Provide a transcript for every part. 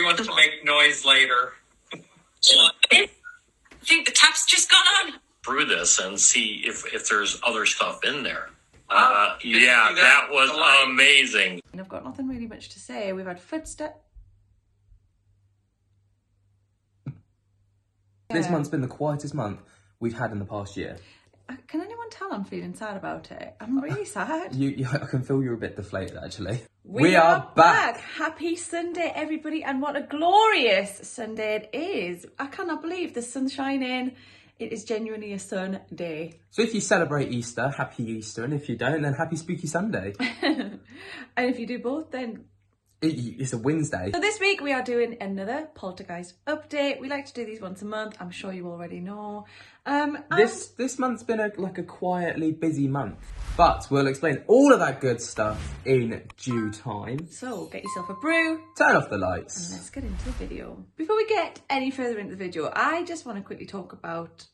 wants to make noise later. I think the tap's just gone on. Brew this and see if there's other stuff in there. Yeah, that was amazing. And I've got nothing really much to say. We've had footsteps. This month's been the quietest month we've had in the past year. Can anyone tell I'm feeling sad about it? I'm really sad. I can feel you're a bit deflated, actually. We are back. Happy Sunday, everybody, and what a glorious Sunday it is. I cannot believe the sun's shining. It is genuinely a sun day. So if you celebrate Easter, happy Easter, and if you don't, then happy Spooky Sunday. And if you do both, then it's a Wednesday. So this week we are doing another Poltergeist update. We like to do these once a month. I'm sure you already know. This month's been a quietly busy month, but we'll explain all of that good stuff in due time. So get yourself a brew, turn off the lights, and let's get into the video. Before we get any further into the video, I just want to quickly talk about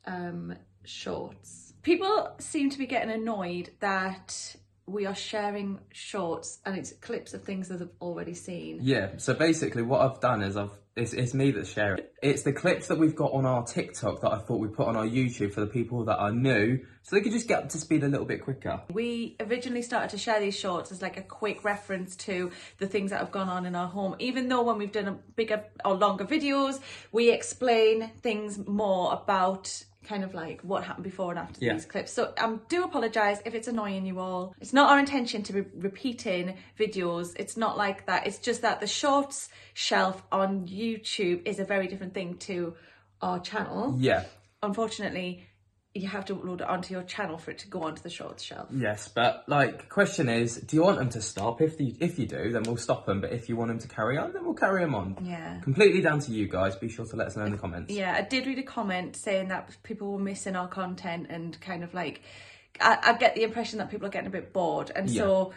shorts. People seem to be getting annoyed that we are sharing shorts and it's clips of things that they've already seen. Yeah, so basically what I've done is it's me that's sharing it. It's the clips that we've got on our TikTok that I thought we'd put on our YouTube for the people that are new, so they could just get up to speed a little bit quicker. We originally started to share these shorts as like a quick reference to the things that have gone on in our home, even though when we've done a bigger or longer videos, we explain things more about kind of like what happened before and after these clips. So I do apologise if it's annoying you all. It's not our intention to be repeating videos. It's not like that. It's just that the shorts shelf on YouTube is a very different thing to our channel. Yeah. Unfortunately, you have to upload it onto your channel for it to go onto the shorts shelf. Yes, but like, question is, do you want them to stop? If you do, then we'll stop them. But if you want them to carry on, then we'll carry them on. Yeah. Completely down to you guys. Be sure to let us know in the comments. Yeah, I did read a comment saying that people were missing our content and kind of like, I get the impression that people are getting a bit bored. And so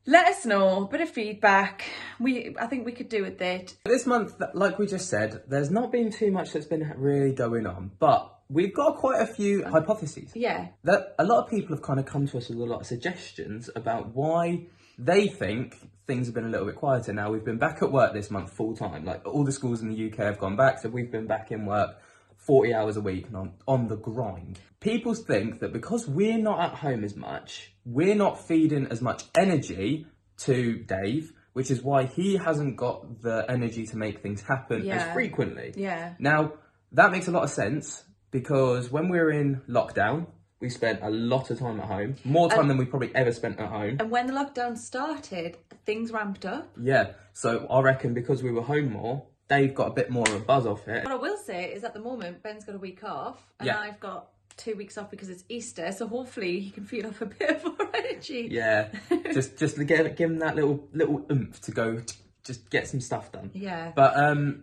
let us know, a bit of feedback. I think we could do with it. This month, like we just said, there's not been too much that's been really going on, but we've got quite a few hypotheses. Yeah. That a lot of people have kind of come to us with a lot of suggestions about why they think things have been a little bit quieter. Now, we've been back at work this month full time. Like, all the schools in the UK have gone back, so we've been back in work 40 hours a week and on the grind. People think that because we're not at home as much, we're not feeding as much energy to Dave, which is why he hasn't got the energy to make things happen as frequently. Yeah. Now, that makes a lot of sense, because when we were in lockdown, we spent a lot of time at home, more time than we probably ever spent at home. And when the lockdown started, things ramped up. Yeah, so I reckon because we were home more, Dave got a bit more of a buzz off it. What I will say is at the moment, Ben's got a week off, and I've got 2 weeks off because it's Easter, so hopefully he can feel off a bit more energy. Yeah, just give him that little oomph to go just get some stuff done. Yeah. But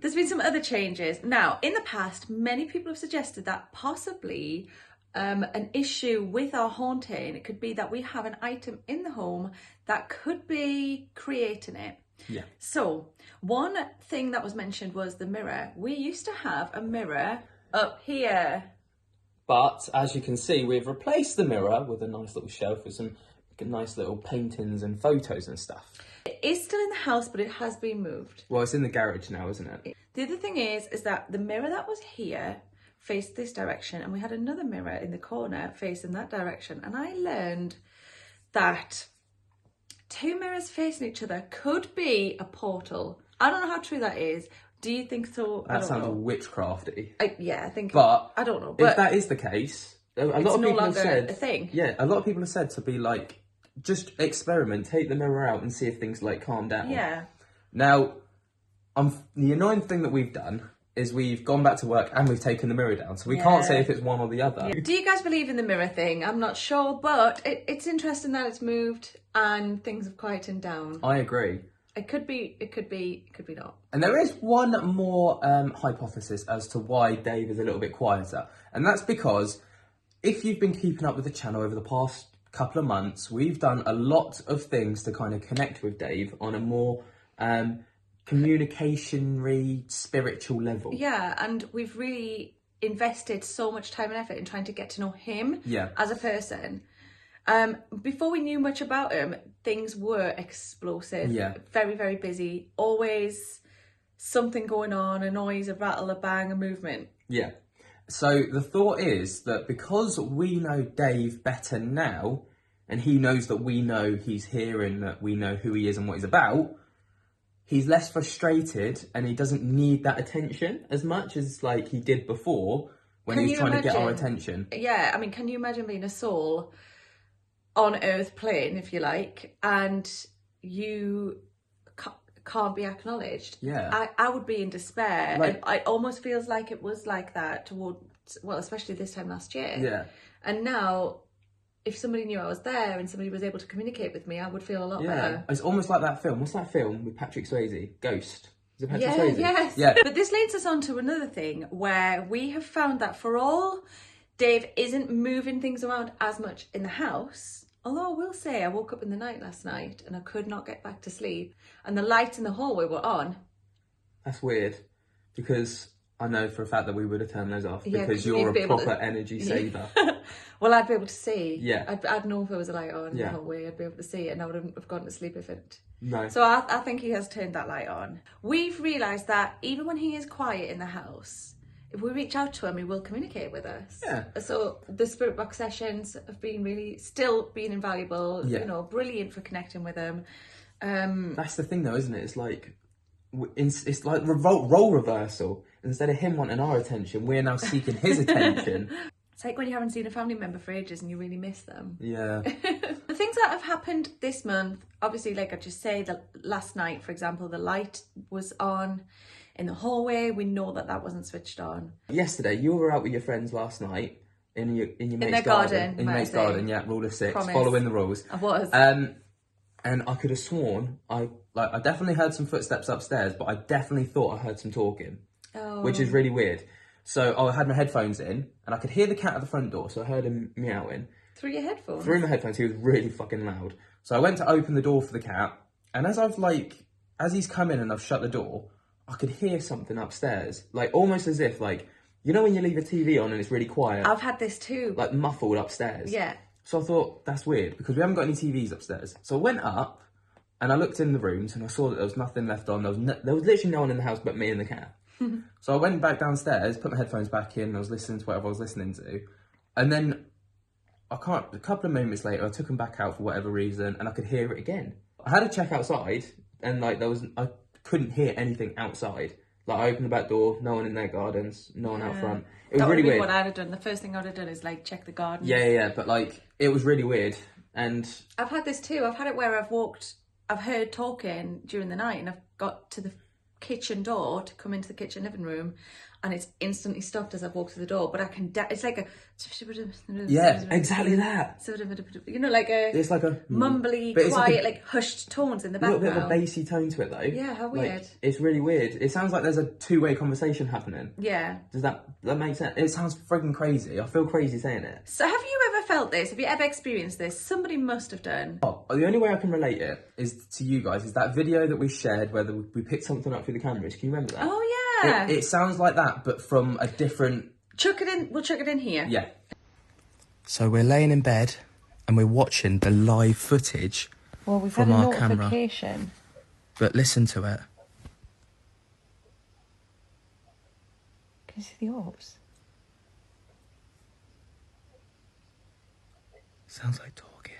there's been some other changes. Now, in the past, many people have suggested that possibly an issue with our haunting, it could be that we have an item in the home that could be creating it. Yeah. So one thing that was mentioned was the mirror. We used to have a mirror up here. But as you can see, we've replaced the mirror with a nice little shelf with some nice little paintings and photos and stuff. It is still in the house, but it has been moved. Well, it's in the garage now, isn't it? The other thing is that the mirror that was here faced this direction, and we had another mirror in the corner facing that direction. And I learned that 2 mirrors facing each other could be a portal. I don't know how true that is. Do you think so? That sounds witchcrafty. Yeah, I think. But I don't know. But if that is the case, a lot of people have said a thing. Yeah, a lot of people have said to be like, just experiment, take the mirror out and see if things like calm down. Yeah. Now, the annoying thing that we've done is we've gone back to work and we've taken the mirror down, so we can't say if it's one or the other. Yeah. Do you guys believe in the mirror thing? I'm not sure, but it's interesting that it's moved and things have quietened down. I agree. It could be not. And there is one more hypothesis as to why Dave is a little bit quieter, and that's because if you've been keeping up with the channel over the past couple of months, we've done a lot of things to kind of connect with Dave on a more communication-y, spiritual level. Yeah, and we've really invested so much time and effort in trying to get to know him as a person. Before we knew much about him, things were explosive. Yeah. Very, very busy. Always something going on, a noise, a rattle, a bang, a movement. Yeah. So the thought is that because we know Dave better now, and he knows that we know he's here and that we know who he is and what he's about, he's less frustrated and he doesn't need that attention as much as like he did before when he was trying to get our attention. Yeah, I mean, can you imagine being a soul on Earth plane, if you like, and you can't be acknowledged? Yeah. I would be in despair. Like, and it almost feels like it was like that towards, well, especially this time last year. Yeah. And now, if somebody knew I was there and somebody was able to communicate with me, I would feel a lot better. It's almost like that film. What's that film with Patrick Swayze? Ghost. Is it Patrick Yeah, Swayze? yes. Yeah. But this leads us on to another thing where we have found that for all Dave isn't moving things around as much in the house, although I will say I woke up in the night last night and I could not get back to sleep and the lights in the hallway were on. That's weird because I know for a fact that we would have turned those off because you'd you're be a able proper to- energy saver. Well, I'd be able to see. Yeah. I'd know if there was a light on in the Yeah. hallway. I'd be able to see it and I wouldn't have gone to sleep if it... No. So I think he has turned that light on. We've realised that even when he is quiet in the house, if we reach out to him, he will communicate with us. Yeah. So the Spirit Box sessions have been still been invaluable, Yeah. brilliant for connecting with him. That's the thing though, isn't it? It's like role reversal. Instead of him wanting our attention, we're now seeking his attention. It's like when you haven't seen a family member for ages and you really miss them. Yeah. The things that have happened this month, obviously, like I just say, that last night, for example, the light was on in the hallway. We know that that wasn't switched on. Yesterday, you were out with your friends last night in your mate's their garden, In your mate's might I say. garden, yeah, rule of 6, Promise. following the rules. I was. And I could have sworn I definitely heard some footsteps upstairs, but I definitely thought I heard some talking, which is really weird. So I had my headphones in, and I could hear the cat at the front door, so I heard him meowing. Through your headphones? Through my headphones, he was really fucking loud. So I went to open the door for the cat, and as he's come in and I've shut the door, I could hear something upstairs, like almost as if when you leave a TV on and it's really quiet. I've had this too. Like muffled upstairs. Yeah. So I thought, that's weird, because we haven't got any TVs upstairs. So I went up, and I looked in the rooms, and I saw that there was nothing left on. There was literally no one in the house but me and the cat. So I went back downstairs, put my headphones back in, and I was listening to whatever I was listening to. And then, a couple of moments later, I took them back out for whatever reason, and I could hear it again. I had to check outside, and I couldn't hear anything outside. Like, I opened the back door, no one in their gardens, no one out front. It was that really would be weird. what I'd have done. The first thing I would have done is check the garden. Yeah, but it was really weird. And I've had this too. I've had it where I've heard talking during the night and I've got to the kitchen door to come into the kitchen living room and it's instantly stopped as I've walked through the door, but I can it's like a yeah, exactly that. It's like a mumbly, but it's quiet, hushed tones in the background. A little bit of a bassy tone to it though. Yeah, how weird. It's really weird. It sounds like there's a two-way conversation happening. Yeah. Does that make sense? It sounds frigging crazy. I feel crazy saying it. So have you ever felt this? Have you ever experienced this? Somebody must have done. Oh, the only way I can relate it is to you guys is that video that we shared where we picked something up through the cameras. Can you remember that? Oh yeah. It sounds like that, but from a different... Chuck it in. We'll chuck it in here. Yeah. So we're laying in bed and we're watching the live footage from our camera. But listen to it. Can you see the orbs? Sounds like talking.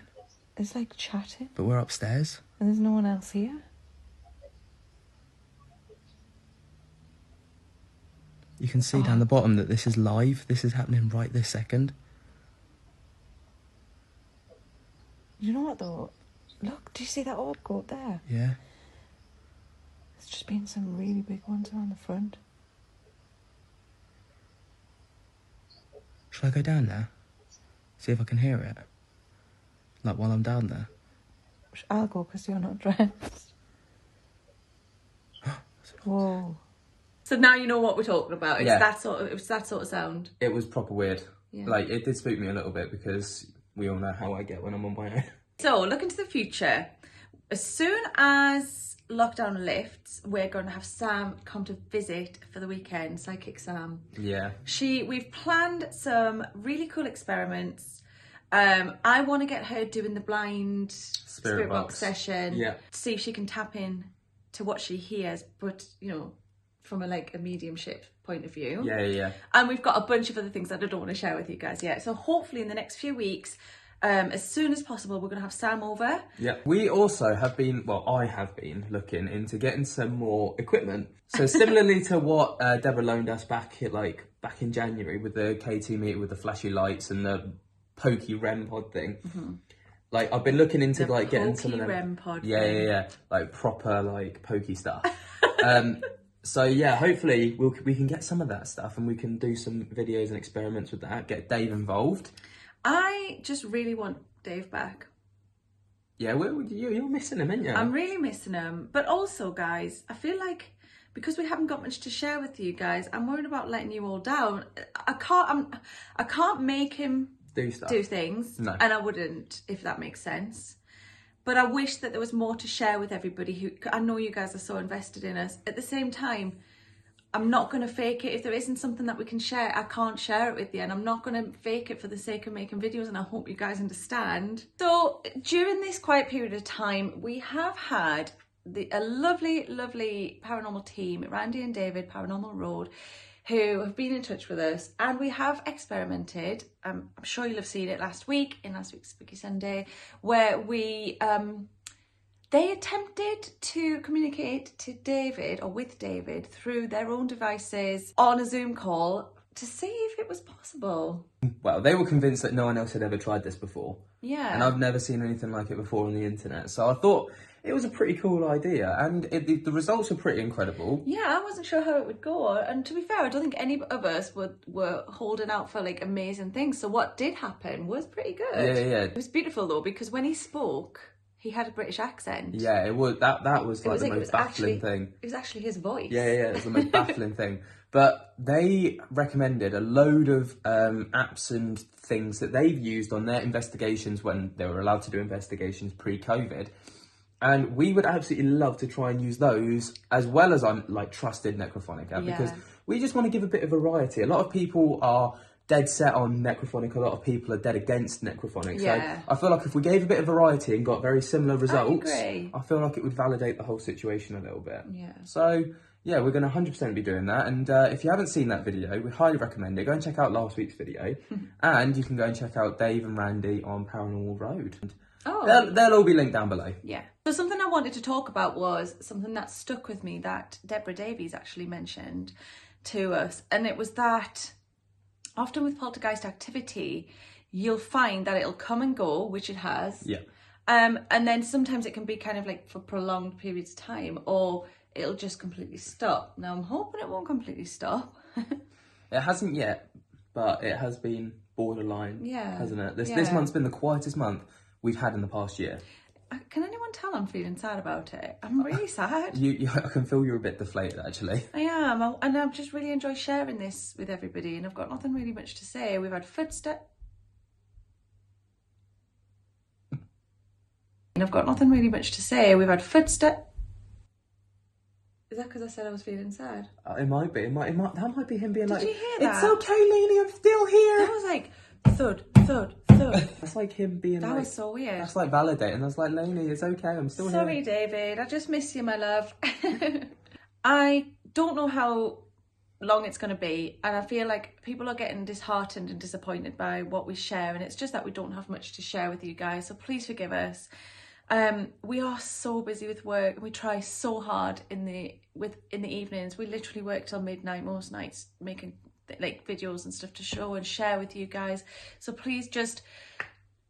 It's like chatting. But we're upstairs. And there's no one else here. You can see down the bottom that this is live. This is happening right this second. You know what though? Look, do you see that orb go up there? Yeah. There's just been some really big ones around the front. Shall I go down there? See if I can hear it? Like while I'm down there? I'll go because you're not dressed. Whoa. So now you know what we're talking about. It's that sort of sound. It was proper weird. Yeah. Like, it did spook me a little bit because we all know how I get when I'm on my own. So, looking to the future, as soon as lockdown lifts, we're going to have Sam come to visit for the weekend, Psychic Sam. Yeah. We've planned some really cool experiments. I want to get her doing the blind Spirit Box session. Yeah. See if she can tap in to what she hears, but, from a mediumship point of view. Yeah. And we've got a bunch of other things that I don't want to share with you guys yet. So hopefully in the next few weeks, as soon as possible, we're going to have Sam over. Yeah. We also have been, I have been looking into getting some more equipment. So similarly to what Deborah loaned us back in January with the K2 meter with the flashy lights and the pokey REM pod thing. Mm-hmm. I've been looking into getting some of them. REM pod. Yeah. Proper pokey stuff. So yeah, hopefully we can get some of that stuff and we can do some videos and experiments with that. Get Dave involved. I just really want Dave back. Yeah, you're missing him, aren't you? I'm really missing him. But also, guys, I feel like because we haven't got much to share with you guys, I'm worried about letting you all down. I can't make him do things, no. And I wouldn't, if that makes sense. But I wish that there was more to share with everybody. I know you guys are so invested in us. At the same time, I'm not going to fake it. If there isn't something that we can share, I can't share it with you. And I'm not going to fake it for the sake of making videos. And I hope you guys understand. So during this quiet period of time, we have had a lovely, lovely paranormal team, Randy and David, Paranormal Road, who have been in touch with us, and we have experimented. I'm sure you'll have seen it last week's Spooky Sunday, where they attempted to communicate to David, or with David, through their own devices on a Zoom call to see if it was possible. Well, they were convinced that no one else had ever tried this before. Yeah. And I've never seen anything like it before on the internet. So I thought it was a pretty cool idea, and the results are pretty incredible. Yeah, I wasn't sure how it would go, and to be fair, I don't think any of us were holding out for amazing things. So what did happen was pretty good. Yeah. It was beautiful though, because when he spoke, he had a British accent. Yeah, it was that was the most baffling thing. It was actually his voice. Yeah, it was the most baffling thing. But they recommended a load of apps and things that they've used on their investigations when they were allowed to do investigations pre-COVID. And we would absolutely love to try and use those as well as on trusted Necrophonica, because we just want to give a bit of variety. A lot of people are dead set on Necrophonic, a lot of people are dead against Necrophonic. Yeah. So I feel like if we gave a bit of variety and got very similar results, I feel like it would validate the whole situation a little bit. Yeah. So yeah, we're going to 100% be doing that. And if you haven't seen that video, we highly recommend it. Go and check out last week's video. And you can go and check out Dave and Randy on Paranormal Road. Oh. They'll all be linked down below. Yeah. So something I wanted to talk about was something that stuck with me that Deborah Davies actually mentioned to us. And it was that often with poltergeist activity, you'll find that it'll come and go, which it has. Yeah. And then sometimes it can be kind of for prolonged periods of time, or it'll just completely stop. Now I'm hoping it won't completely stop. It hasn't yet, but it has been borderline, hasn't it? This month's been the quietest month we've had in the past year. Can anyone tell I'm feeling sad about it? I'm really sad. I can feel you're a bit deflated, actually. I am, and I just really enjoy sharing this with everybody, and I've got nothing really much to say. We've had footsteps. And I've got nothing really much to say. We've had footsteps. Is that because I said I was feeling sad? It might be. That might be him being Did you hear that? It's okay, Lainey, I'm still here. That was like thud, thud, thud. That's like him being That was so weird. That's like validating. That's like, Lainey, it's okay, I'm still here. Sorry, David. I just miss you, my love. I don't know how long it's going to be, and I feel like people are getting disheartened and disappointed by what we share, and it's just that we don't have much to share with you guys, so please forgive us. We are so busy with work, and we try so hard in the evenings. We literally work till midnight most nights, making videos and stuff to show and share with you guys, so please just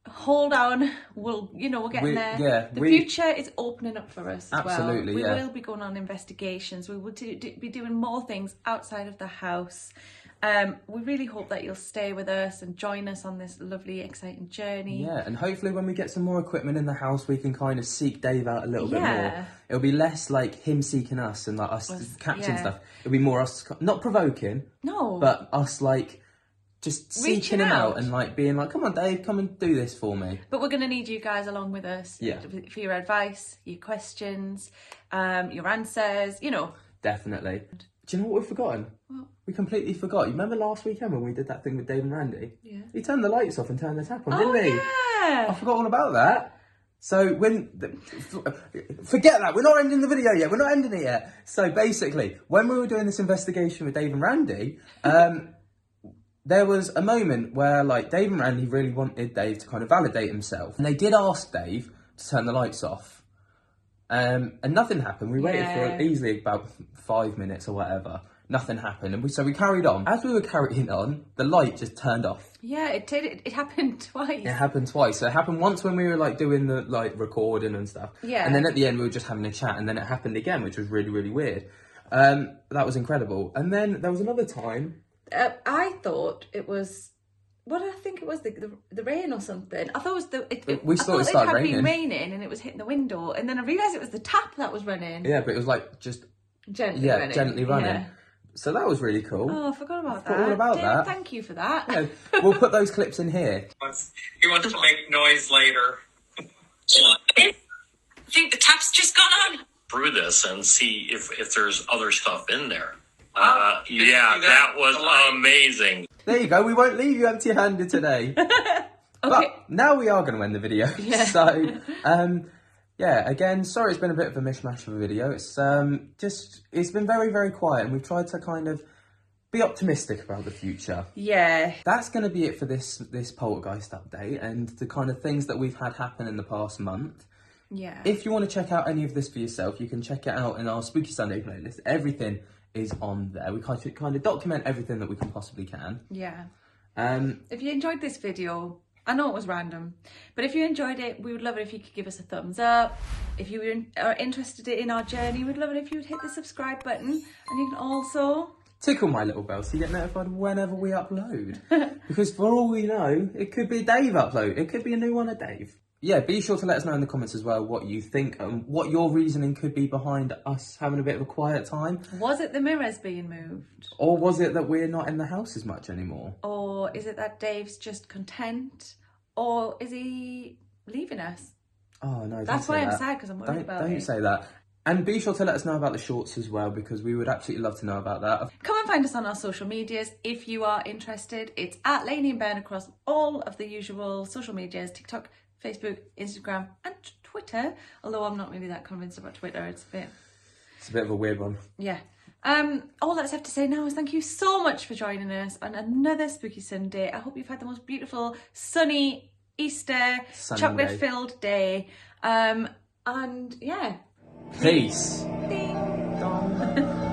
hold on. We're getting there. Yeah, the future is opening up for us as absolutely, well. We will be going on investigations. We will be doing more things outside of the house. We really hope that you'll stay with us and join us on this lovely, exciting journey. Yeah, and hopefully when we get some more equipment in the house, we can kind of seek Dave out a little bit more. It'll be less like him seeking us and us catching stuff. It'll be more us, not provoking, but us just seeking him out and being like, come on, Dave, come and do this for me. But we're going to need you guys along with us for your advice, your questions, your answers, Definitely. Do you know what we've forgotten? What? We completely forgot. You remember last weekend when we did that thing with Dave and Randy? Yeah. He turned the lights off and turned the tap on, didn't he? Yeah. I forgot all about that. So forget that. We're not ending the video yet. We're not ending it yet. So basically, when we were doing this investigation with Dave and Randy, there was a moment where like Dave and Randy really wanted Dave to kind of validate himself. And they did ask Dave to turn the lights off. And nothing happened. We waited for easily about 5 minutes or whatever. Nothing happened. And so we carried on. As we were carrying on, the light just turned off. Yeah, it did. It happened twice. It happened twice. So it happened once when we were like doing the like recording and stuff. Yeah. And then at the end we were just having a chat, and then it happened again, which was really, really weird. That was incredible. And then there was another time. I thought it was. What did I think it was? The rain or something? I thought it was We thought it started raining. Been raining and it was hitting the window, and then I realised it was the tap that was running. Yeah, but it was like just gently running. Gently running. Yeah. So that was really cool. Oh, I forgot about that. All about David, that. Thank you for that. Yeah, we'll put those clips in here. He wants to make noise later. I think the tap's just gone on. Brew this and see if there's other stuff in there. Did you see That was The light. amazing. There you go. We won't leave you empty-handed today. Okay. But now we are going to end the video. Yeah. So, yeah, again, sorry it's been a bit of a mishmash of a video. It's it's been very, very quiet, and we've tried to kind of be optimistic about the future. Yeah. That's going to be it for this Poltergeist update and the kind of things that we've had happen in the past month. Yeah. If you want to check out any of this for yourself, you can check it out in our Spooky Sunday playlist. Everything is on there. We kind of document everything that we can possibly can. Yeah. If you enjoyed this video, I know it was random, but if you enjoyed it, we would love it if you could give us a thumbs up. If you are interested in our journey, we'd love it if you would hit the subscribe button, and you can also tickle my little bell so you get notified whenever we upload. Because for all we know, it could be Dave upload. It could be a new one of Dave. Yeah, be sure to let us know in the comments as well what you think and what your reasoning could be behind us having a bit of a quiet time. Was it the mirrors being moved? Or was it that we're not in the house as much anymore? Or is it that Dave's just content? Or is he leaving us? Oh, no, That's why I'm sad, because I'm worried about it. Don't say that. And be sure to let us know about the shorts as well, because we would absolutely love to know about that. Come and find us on our social medias if you are interested. It's at Lainey and Ben across all of the usual social medias: TikTok, Facebook, Instagram, and Twitter. Although I'm not really that convinced about Twitter. It's a bit of a weird one. Yeah. All that's left to say now is thank you so much for joining us on another Spooky Sunday. I hope you've had the most beautiful, sunny Easter, chocolate-filled day. And yeah. Peace. Ding dong.